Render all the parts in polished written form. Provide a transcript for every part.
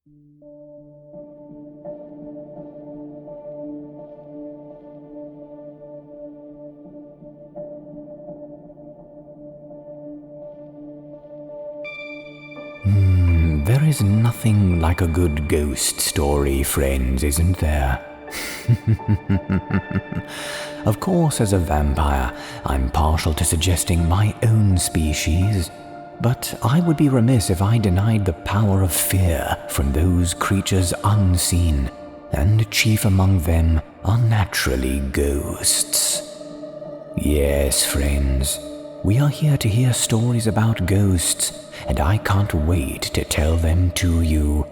There is nothing like a good ghost story, friends, isn't there? Of course, as a vampire, I'm partial to suggesting my own species, but I would be remiss if I denied the power of fear from those creatures unseen, and chief among them are naturally ghosts. Yes, friends, we are here to hear stories about ghosts, and I can't wait to tell them to you.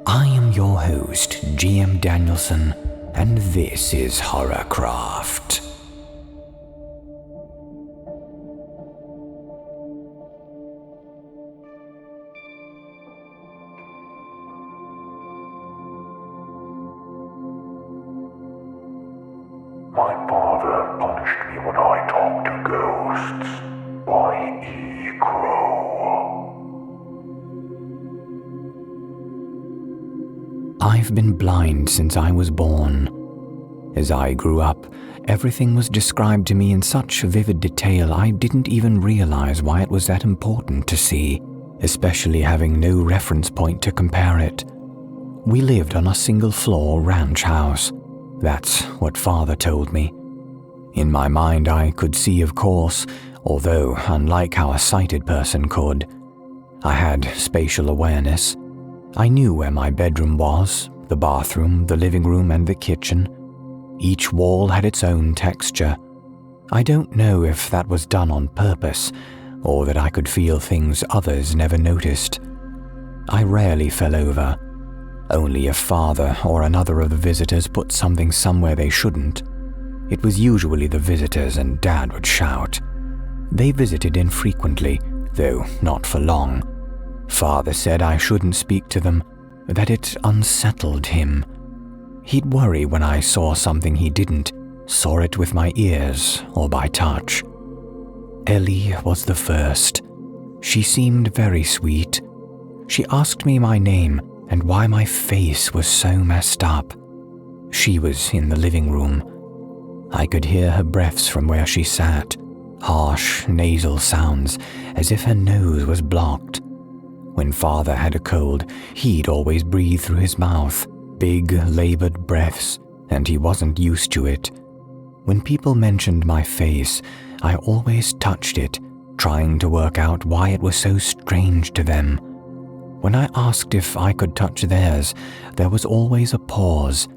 I am your host, GM Danielson, and this is Horrorcraft. My father punished me when I talked to ghosts. By E. Crow. I've been blind since I was born. As I grew up, everything was described to me in such vivid detail I didn't even realize why it was that important to see, especially having no reference point to compare it. We lived on a single-floor ranch house. That's what Father told me. In my mind, I could see, of course, although unlike how a sighted person could. I had spatial awareness. I knew where my bedroom was, the bathroom, the living room, and the kitchen. Each wall had its own texture. I don't know if that was done on purpose, or that I could feel things others never noticed. I rarely fell over, only if Father or another of the visitors put something somewhere they shouldn't. It was usually the visitors, and Dad would shout. They visited infrequently, though not for long. Father said I shouldn't speak to them, that it unsettled him. He'd worry when I saw something he didn't, saw it with my ears or by touch. Ellie was the first. She seemed very sweet. She asked me my name and why my face was so messed up. She was in the living room. I could hear her breaths from where she sat, harsh nasal sounds as if her nose was blocked. When Father had a cold, he'd always breathe through his mouth, big, labored breaths, and he wasn't used to it. When people mentioned my face, I always touched it, trying to work out why it was so strange to them. When I asked if I could touch theirs, there was always a pause.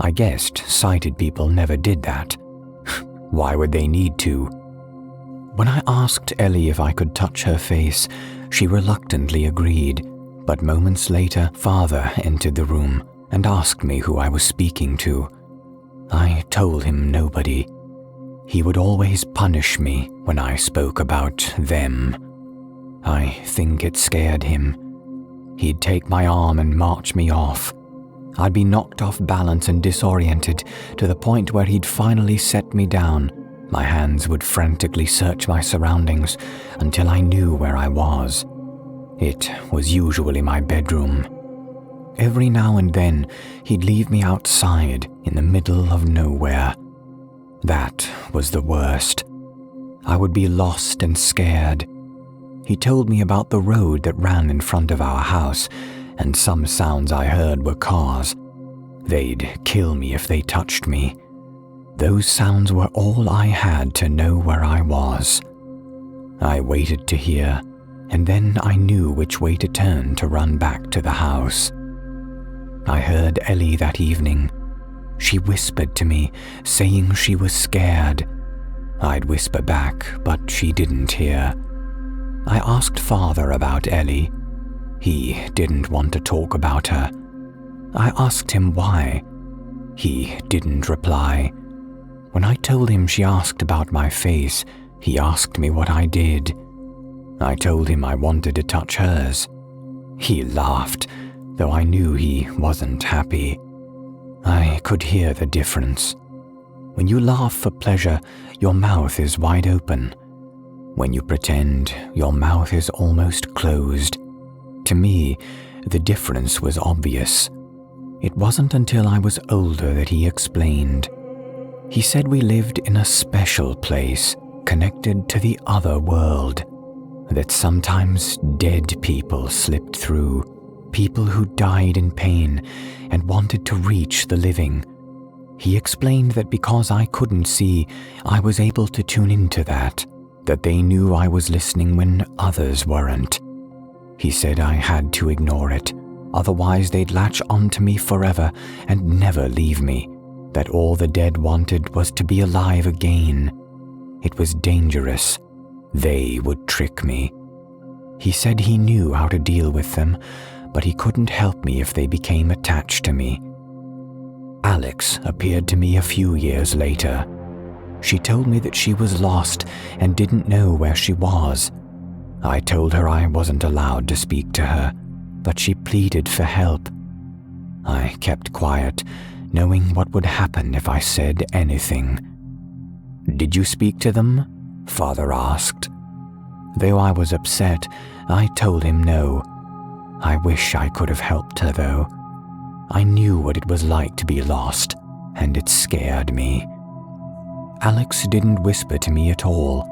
I guessed sighted people never did that. Why would they need to? When I asked Ellie if I could touch her face, she reluctantly agreed, but moments later, Father entered the room and asked me who I was speaking to. I told him nobody. He would always punish me when I spoke about them. I think it scared him. He'd take my arm and march me off. I'd be knocked off balance and disoriented to the point where he'd finally set me down. My hands would frantically search my surroundings until I knew where I was. It was usually my bedroom. Every now and then, he'd leave me outside in the middle of nowhere. That was the worst. I would be lost and scared. He told me about the road that ran in front of our house, and some sounds I heard were cars. They'd kill me if they touched me. Those sounds were all I had to know where I was. I waited to hear, and then I knew which way to turn to run back to the house. I heard Ellie that evening. She whispered to me, saying she was scared. I'd whisper back, but she didn't hear. I asked Father about Ellie. He didn't want to talk about her. I asked him why. He didn't reply. When I told him she asked about my face, he asked me what I did. I told him I wanted to touch hers. He laughed, though I knew he wasn't happy. I could hear the difference. When you laugh for pleasure, your mouth is wide open. When you pretend, your mouth is almost closed. To me, The difference was obvious. It wasn't until I was older that he explained. He said we lived in a special place, connected to the other world, that sometimes dead people slipped through, people who died in pain and wanted to reach the living. He explained that because I couldn't see, I was able to tune into that they knew I was listening when others weren't. He said I had to ignore it, otherwise they'd latch onto me forever and never leave me, that all the dead wanted was to be alive again. It was dangerous. They would trick me. He said he knew how to deal with them, but he couldn't help me if they became attached to me. Alex appeared to me a few years later. She told me that she was lost and didn't know where she was. I told her I wasn't allowed to speak to her, but she pleaded for help. I kept quiet, knowing what would happen if I said anything. "Did you speak to them?" Father asked. Though I was upset, I told him no. I wish I could have helped her, though. I knew what it was like to be lost, and it scared me. Alex didn't whisper to me at all.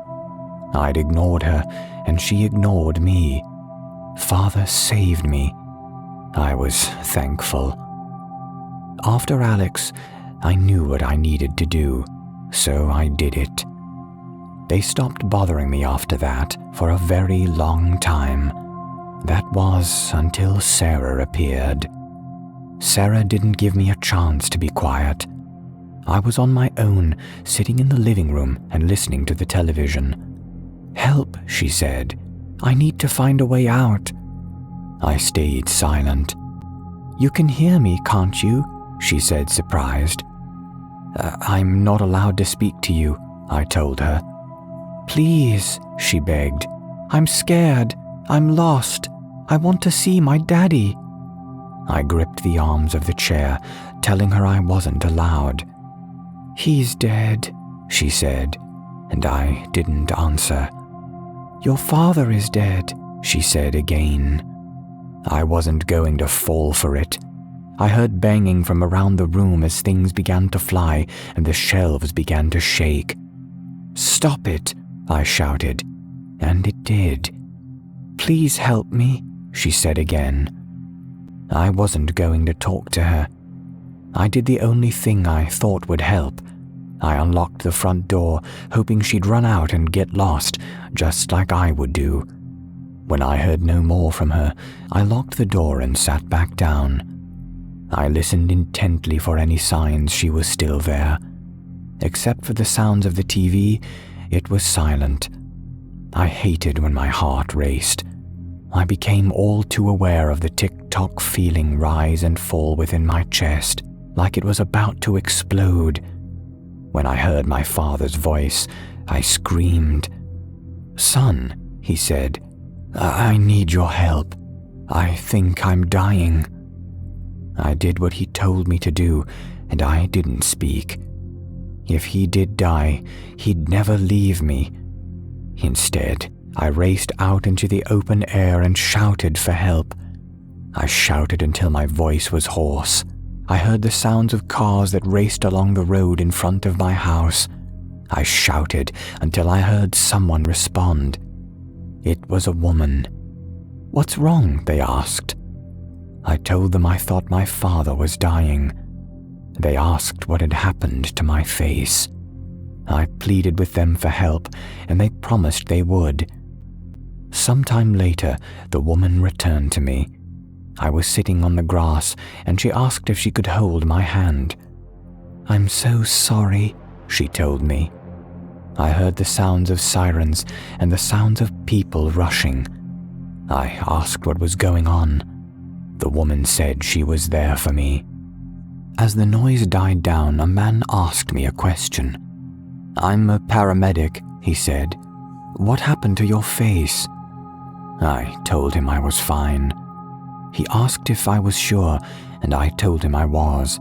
I'd ignored her, and she ignored me. Father saved me. I was thankful. After Alex, I knew what I needed to do, so I did it. They stopped bothering me after that for a very long time. That was until Sarah appeared. Sarah didn't give me a chance to be quiet. I was on my own, sitting in the living room and listening to the television. "Help," she said. "I need to find a way out." I stayed silent. "You can hear me, can't you?" she said, surprised. "I'm not allowed to speak to you," I told her. "Please," she begged. "I'm scared. I'm lost. I want to see my daddy." I gripped the arms of the chair, telling her I wasn't allowed. "He's dead," she said, and I didn't answer. "Your father is dead," she said again. I wasn't going to fall for it. I heard banging from around the room as things began to fly and the shelves began to shake. "Stop it," I shouted, and it did. "Please help me," she said again. I wasn't going to talk to her. I did the only thing I thought would help. I unlocked the front door, hoping she'd run out and get lost, just like I would do. When I heard no more from her, I locked the door and sat back down. I listened intently for any signs she was still there. Except for the sounds of the TV, it was silent. I hated when my heart raced. I became all too aware of the tick-tock feeling rise and fall within my chest, like it was about to explode. When I heard my father's voice, I screamed. "Son," he said, I need your help. I think I'm dying." I did what he told me to do, and I didn't speak. If he did die, he'd never leave me. Instead, I raced out into the open air and shouted for help. I shouted until my voice was hoarse. I heard the sounds of cars that raced along the road in front of my house. I shouted until I heard someone respond. It was a woman. "What's wrong?" they asked. I told them I thought my father was dying. They asked what had happened to my face. I pleaded with them for help, and they promised they would. Sometime later, the woman returned to me. I was sitting on the grass, and she asked if she could hold my hand. "I'm so sorry," she told me. I heard the sounds of sirens and the sounds of people rushing. I asked what was going on. The woman said she was there for me. As the noise died down, a man asked me a question. "I'm a paramedic," he said. "What happened to your face?" I told him I was fine. He asked if I was sure, and I told him I was.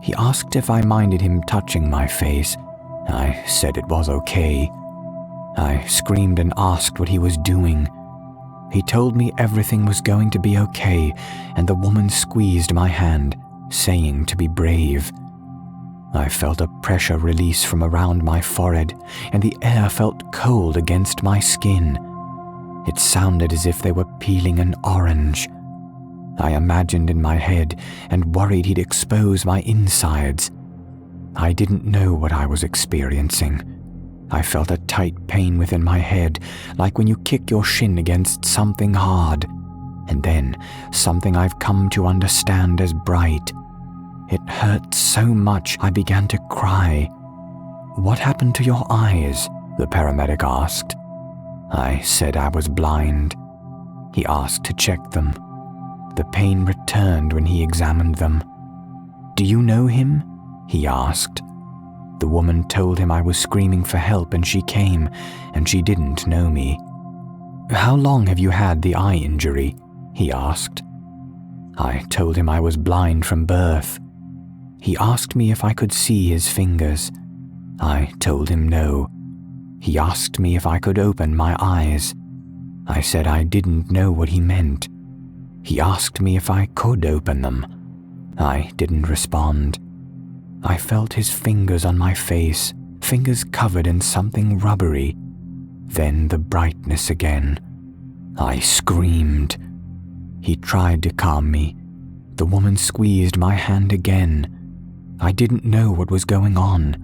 He asked if I minded him touching my face. I said it was okay. I screamed and asked what he was doing. He told me everything was going to be okay, and the woman squeezed my hand, saying to be brave. I felt a pressure release from around my forehead, and the air felt cold against my skin. It sounded as if they were peeling an orange. I imagined in my head and worried he'd expose my insides. I didn't know what I was experiencing. I felt a tight pain within my head, like when you kick your shin against something hard, and then something I've come to understand as bright. It hurt so much I began to cry. "What happened to your eyes?" the paramedic asked. I said I was blind. He asked to check them. The pain returned when he examined them. "Do you know him?" he asked. The woman told him I was screaming for help and she came, and she didn't know me. "How long have you had the eye injury?" he asked. I told him I was blind from birth. He asked me if I could see his fingers. I told him no. He asked me if I could open my eyes. I said I didn't know what he meant. He asked me if I could open them. I didn't respond. I felt his fingers on my face, fingers covered in something rubbery. Then the brightness again. I screamed. He tried to calm me. The woman squeezed my hand again. I didn't know what was going on.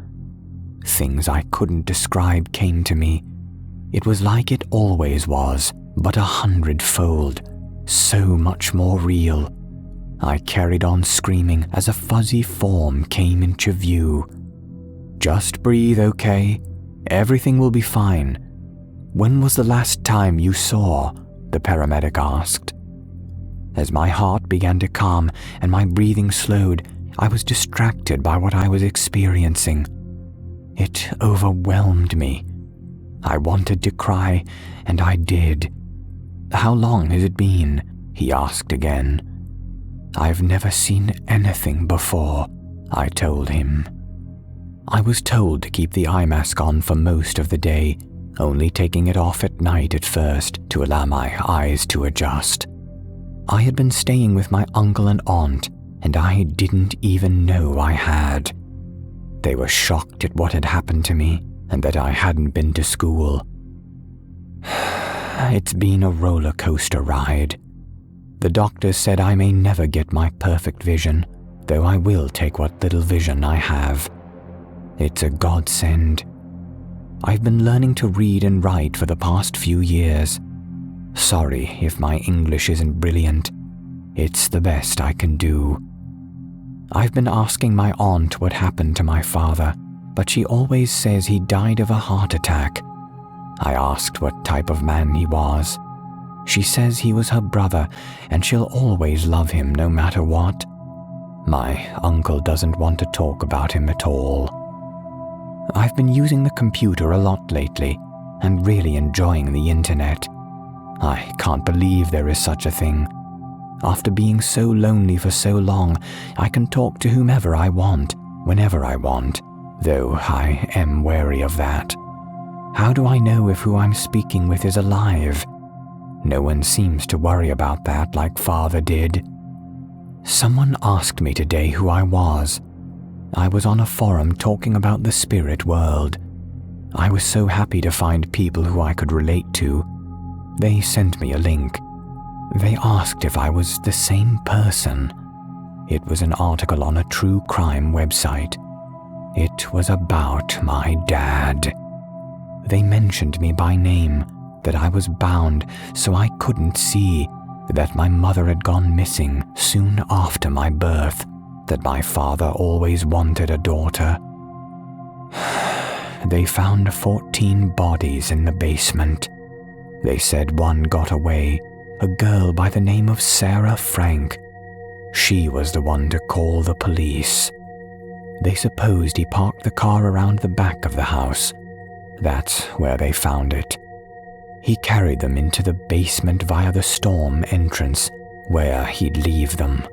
Things I couldn't describe came to me. It was like it always was, but 100-fold, so much more real. I carried on screaming as a fuzzy form came into view. "Just breathe, okay? Everything will be fine." "When was the last time you saw?" the paramedic asked. As my heart began to calm and my breathing slowed, I was distracted by what I was experiencing. It overwhelmed me. I wanted to cry, and I did. "How long has it been?" he asked again. "I've never seen anything before," I told him. I was told to keep the eye mask on for most of the day, only taking it off at night at first to allow my eyes to adjust. I had been staying with my uncle and aunt, and I didn't even know I had. They were shocked at what had happened to me and that I hadn't been to school. It's been a roller coaster ride. The doctors said I may never get my perfect vision, though I will take what little vision I have. It's a godsend. I've been learning to read and write for the past few years. Sorry if my English isn't brilliant. It's the best I can do. I've been asking my aunt what happened to my father, but she always says he died of a heart attack. I asked what type of man he was. She says he was her brother, and she'll always love him no matter what. My uncle doesn't want to talk about him at all. I've been using the computer a lot lately, and really enjoying the internet. I can't believe there is such a thing. After being so lonely for so long, I can talk to whomever I want, whenever I want, though I am wary of that. How do I know if who I'm speaking with is alive? No one seems to worry about that like Father did. Someone asked me today who I was. I was on a forum talking about the spirit world. I was so happy to find people who I could relate to. They sent me a link. They asked if I was the same person. It was an article on a true crime website. It was about my dad. They mentioned me by name, that I was bound so I couldn't see, that my mother had gone missing soon after my birth, that my father always wanted a daughter. They found 14 bodies in the basement. They said one got away, a girl by the name of Sarah Frank. She was the one to call the police. They supposed he parked the car around the back of the house. That's where they found it. He carried them into the basement via the storm entrance, where he'd leave them.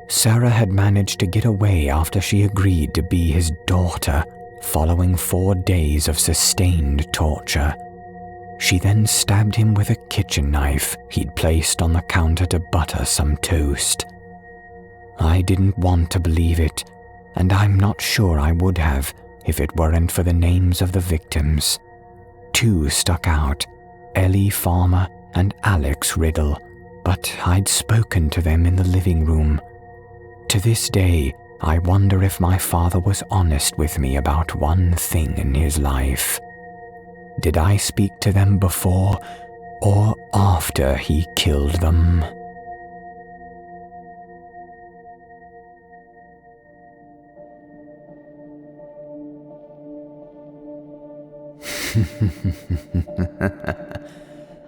Sarah had managed to get away after she agreed to be his daughter, following 4 days of sustained torture. She then stabbed him with a kitchen knife he'd placed on the counter to butter some toast. I didn't want to believe it, and I'm not sure I would have if it weren't for the names of the victims. Two stuck out, Ellie Farmer and Alex Riddle, but I'd spoken to them in the living room. To this day, I wonder if my father was honest with me about one thing in his life. Did I speak to them before or after he killed them?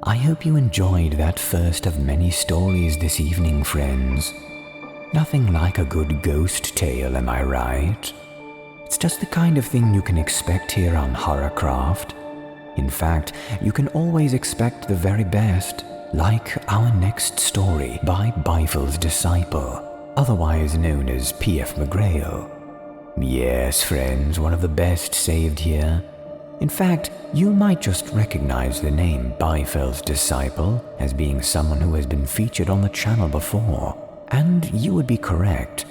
I hope you enjoyed that first of many stories this evening, friends. Nothing like a good ghost tale, am I right? It's just the kind of thing you can expect here on Horrorcraft. In fact, you can always expect the very best, like our next story by Bifle's disciple, otherwise known as P.F. McGRAIL. Yes, friends, one of the best saved here. In fact, you might just recognize the name Bifle's disciple as being someone who has been featured on the channel before, and you would be correct.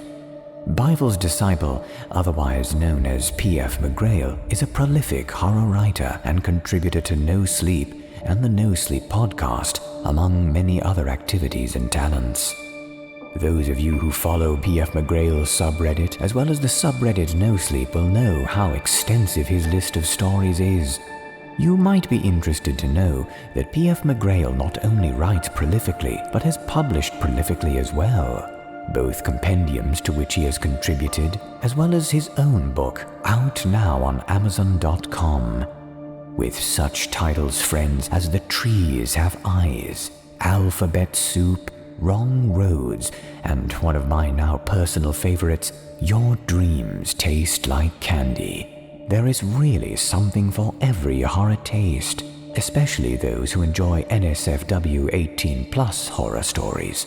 Bifle's disciple, otherwise known as P.F. McGRAIL, is a prolific horror writer and contributor to No Sleep and the No Sleep podcast, among many other activities and talents. Those of you who follow P.F. McGRAIL's subreddit, as well as the subreddit No Sleep, will know how extensive his list of stories is. You might be interested to know that P.F. McGRAIL not only writes prolifically, but has published prolifically as well. Both compendiums to which he has contributed, as well as his own book, out now on Amazon.com. With such titles, friends, as The Trees Have Eyes, Alphabet Soup, Wrong Roads, and one of my now personal favorites, Your Dreams Taste Like Candy. There is really something for every horror taste, especially those who enjoy NSFW 18+ horror stories.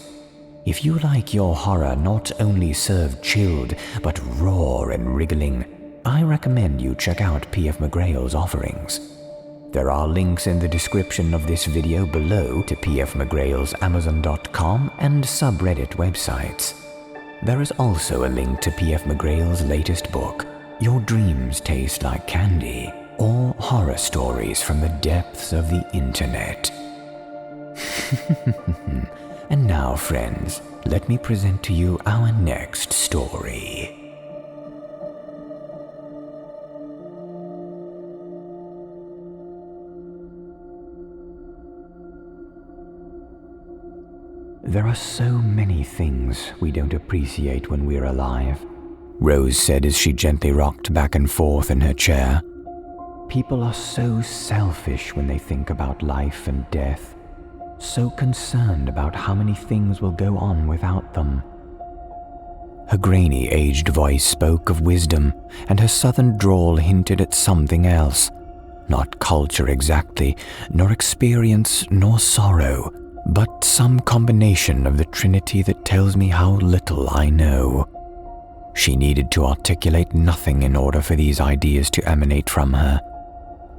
If you like your horror not only served chilled, but raw and wriggling, I recommend you check out P.F. McGRAIL's offerings. There are links in the description of this video below to P.F. McGRAIL's Amazon.com and subreddit websites. There is also a link to P.F. McGRAIL's latest book, Your Dreams Taste Like Candy, or Horror Stories from the Depths of the Internet. And now, friends, let me present to you our next story. There are so many things we don't appreciate when we're alive, Rose said as she gently rocked back and forth in her chair. People are so selfish when they think about life and death, so concerned about how many things will go on without them. Her grainy, aged voice spoke of wisdom, and her southern drawl hinted at something else. Not culture exactly, nor experience, nor sorrow, but some combination of the trinity that tells me how little I know. She needed to articulate nothing in order for these ideas to emanate from her.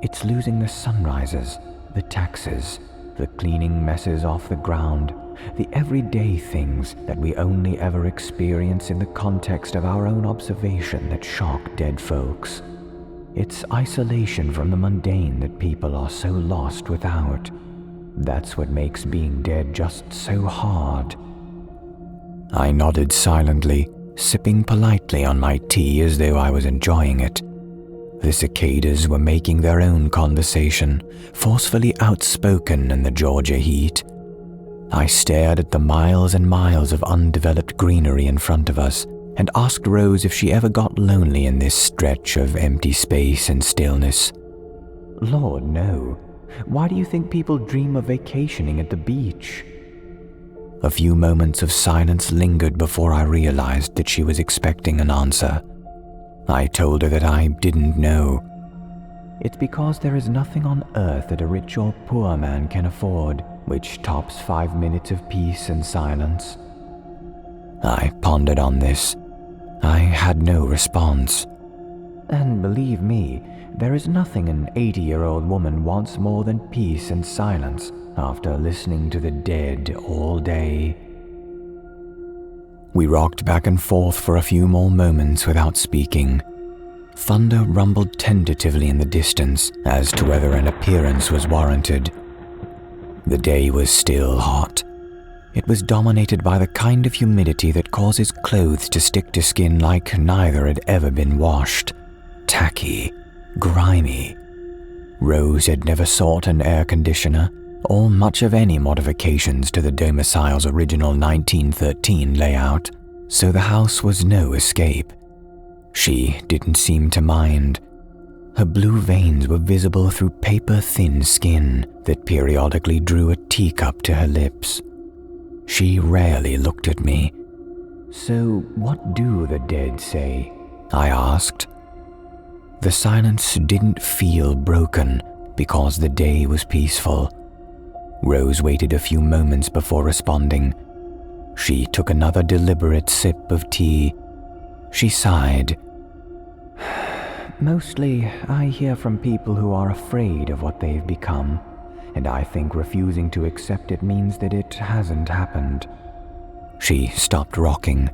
It's losing the sunrises, the taxes, the cleaning messes off the ground, the everyday things that we only ever experience in the context of our own observation that shock dead folks. It's isolation from the mundane that people are so lost without. That's what makes being dead just so hard. I nodded silently, sipping politely on my tea as though I was enjoying it. The cicadas were making their own conversation, forcefully outspoken in the Georgia heat. I stared at the miles and miles of undeveloped greenery in front of us and asked Rose if she ever got lonely in this stretch of empty space and stillness. Lord, no. Why do you think people dream of vacationing at the beach? A few moments of silence lingered before I realized that she was expecting an answer. I told her that I didn't know. It's because there is nothing on earth that a rich or poor man can afford, which tops 5 minutes of peace and silence. I pondered on this. I had no response. And believe me, there is nothing an 80-year-old woman wants more than peace and silence after listening to the dead all day. We rocked back and forth for a few more moments without speaking. Thunder rumbled tentatively in the distance as to whether an appearance was warranted. The day was still hot. It was dominated by the kind of humidity that causes clothes to stick to skin like neither had ever been washed. Tacky, grimy. Rose had never sought an air conditioner or much of any modifications to the domicile's original 1913 layout, so the house was no escape. She didn't seem to mind. Her blue veins were visible through paper-thin skin that periodically drew a teacup to her lips. She rarely looked at me. "So what do the dead say?" I asked. The silence didn't feel broken because the day was peaceful. Rose waited a few moments before responding. She took another deliberate sip of tea. She sighed. "Mostly, I hear from people who are afraid of what they've become, and I think refusing to accept it means that it hasn't happened." She stopped rocking.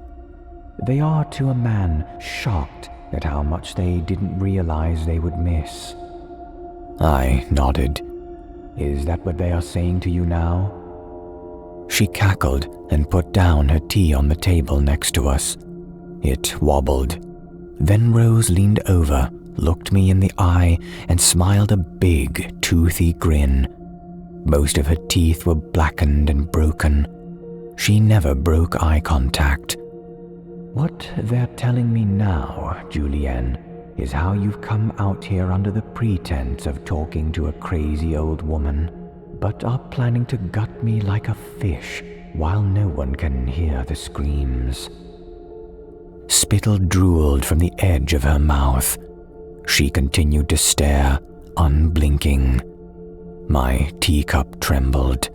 "They are, to a man, shocked at how much they didn't realize they would miss." I nodded. "Is that what they are saying to you now?" She cackled and put down her tea on the table next to us. It wobbled. Then Rose leaned over, looked me in the eye, and smiled a big, toothy grin. Most of her teeth were blackened and broken. She never broke eye contact. "What they're telling me now, Julienne, is how you've come out here under the pretense of talking to a crazy old woman, but are planning to gut me like a fish while no one can hear the screams." Spittle drooled from the edge of her mouth. She continued to stare, unblinking. My teacup trembled.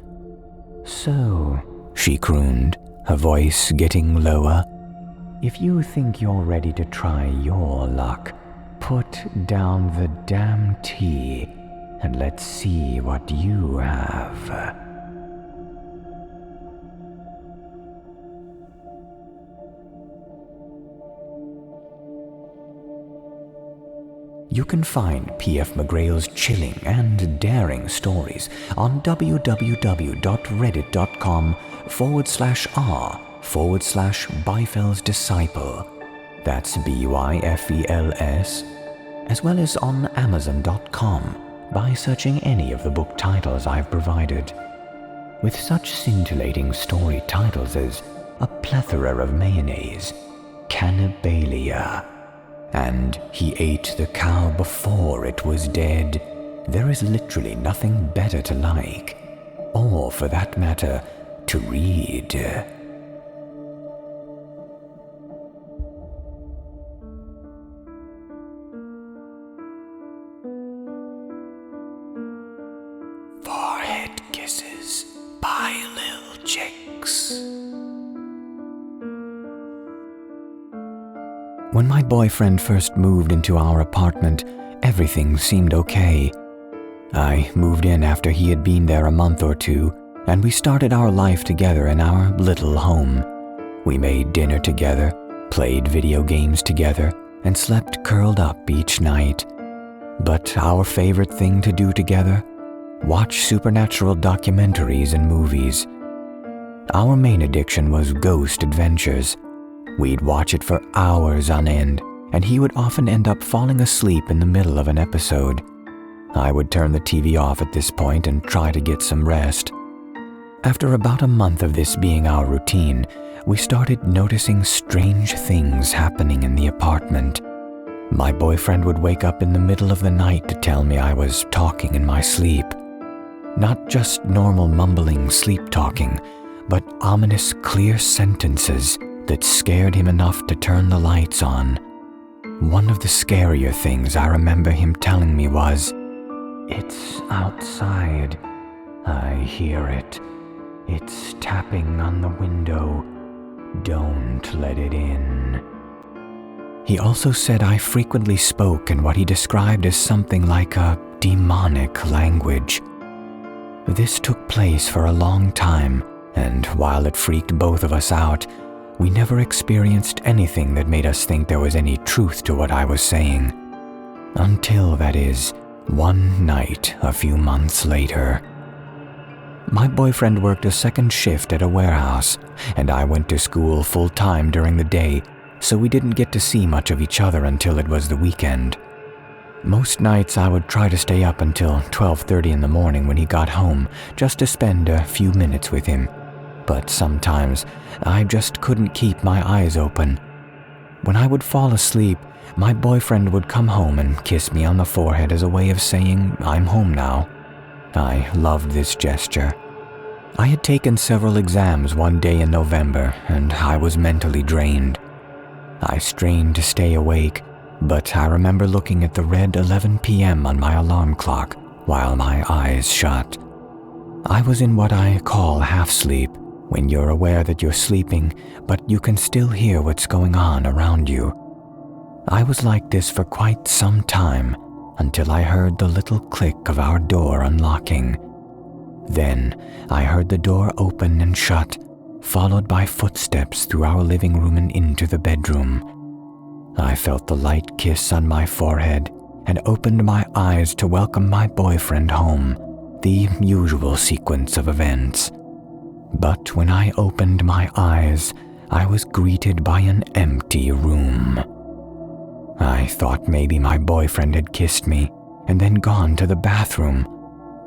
"So," she crooned, her voice getting lower, "if you think you're ready to try your luck, put down the damn tea and let's see what you have." You can find P.F. McGRAIL's chilling and daring stories on www.reddit.com/r/Byfel's Disciple. That's BYFELS, as well as on Amazon.com by searching any of the book titles I've provided. With such scintillating story titles as A Plethora of Mayonnaise, Cannibalia, and He Ate the Cow Before It Was Dead, there is literally nothing better to like, or for that matter, to read. Forehead Kisses by Lil Chicks. When my boyfriend first moved into our apartment, everything seemed okay. I moved in after he had been there a month or two, and we started our life together in our little home. We made dinner together, played video games together, and slept curled up each night. But our favorite thing to do together? Watch supernatural documentaries and movies. Our main addiction was ghost adventures. We'd watch it for hours on end, and he would often end up falling asleep in the middle of an episode. I would turn the TV off at this point and try to get some rest. After about a month of this being our routine, we started noticing strange things happening in the apartment. My boyfriend would wake up in the middle of the night to tell me I was talking in my sleep. Not just normal mumbling sleep talking, but ominous clear sentences that scared him enough to turn the lights on. One of the scarier things I remember him telling me was, "It's outside. I hear it. It's tapping on the window. Don't let it in." He also said I frequently spoke in what he described as something like a demonic language. This took place for a long time, and while it freaked both of us out, we never experienced anything that made us think there was any truth to what I was saying. Until, that is, one night a few months later. My boyfriend worked a second shift at a warehouse, and I went to school full-time during the day, so we didn't get to see much of each other until it was the weekend. Most nights I would try to stay up until 12:30 in the morning when he got home, just to spend a few minutes with him. But sometimes I just couldn't keep my eyes open. When I would fall asleep, my boyfriend would come home and kiss me on the forehead as a way of saying, "I'm home now." I loved this gesture. I had taken several exams one day in November, and I was mentally drained. I strained to stay awake, but I remember looking at the red 11 p.m. on my alarm clock while my eyes shut. I was in what I call half-sleep, when you're aware that you're sleeping, but you can still hear what's going on around you. I was like this for quite some time, until I heard the little click of our door unlocking. Then I heard the door open and shut, followed by footsteps through our living room and into the bedroom. I felt the light kiss on my forehead and opened my eyes to welcome my boyfriend home, the usual sequence of events. But when I opened my eyes, I was greeted by an empty room. I thought maybe my boyfriend had kissed me and then gone to the bathroom,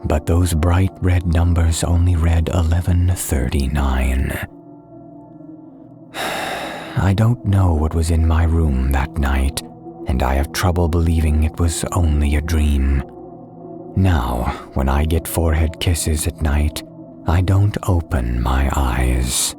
but those bright red numbers only read 11:39. I don't know what was in my room that night, and I have trouble believing it was only a dream. Now, when I get forehead kisses at night, I don't open my eyes.